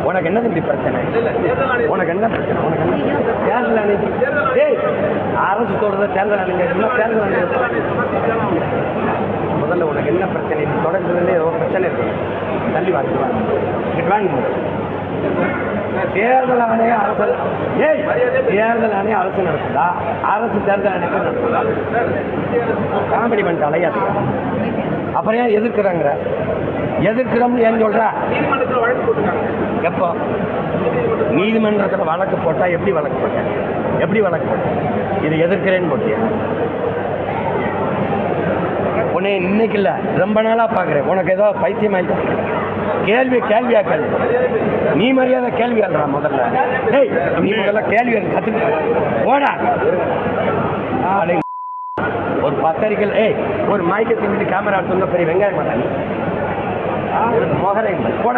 உனக்கு என்ன தம்பி பிரச்சனை? உனக்கு என்ன பிரச்சனை? உனக்கு என்ன தேர்தல் அன்னைக்கு அரசு சொல்றத தேர்தல் அன்னைக்கு முதல்ல உனக்கு என்ன பிரச்சனை? தொடர்ந்து ஏதோ பிரச்சனை இருக்கு, தள்ளி வாங்க. தேர்தல் ஆணையம் அரசு தேர்தல் ஆணையம் அரசு நடத்துதா? அரசு தேர்தல் ஆணையம் நடத்துதா? காமெடி பண்ணிட்டு அலையாது. அப்புறம் ஏன் எதிர்க்கிறாங்க? எதிர்க்கிறோம்னு ஏன் சொல்ற? எப்போ நீதிமன்றத்தில் வழக்கு போட்டா? எப்படி வழக்கு போட்டேன்? எப்படி வழக்கு போட்டேன்? இது எதிர்க்கிறேன்னு போட்டியா? உன்னை இன்னைக்கு இல்லை, ரொம்ப நாளாக பார்க்குறேன். உனக்கு ஏதோ பைத்தியம் ஆயிட்டா? கேள்வியா கேள்வி. நீ மரியாதை கேள்வி ஆள்றா முதல்ல. நீ முதல்ல கேள்வி கற்றுக்க ஓடா. ஒரு பத்திரிக்கை ஒரு மைக்கை திங்கிட்டு கேமரா எடுத்து பெரிய வெங்காயம் மாட்டாங்க மோகரை போட.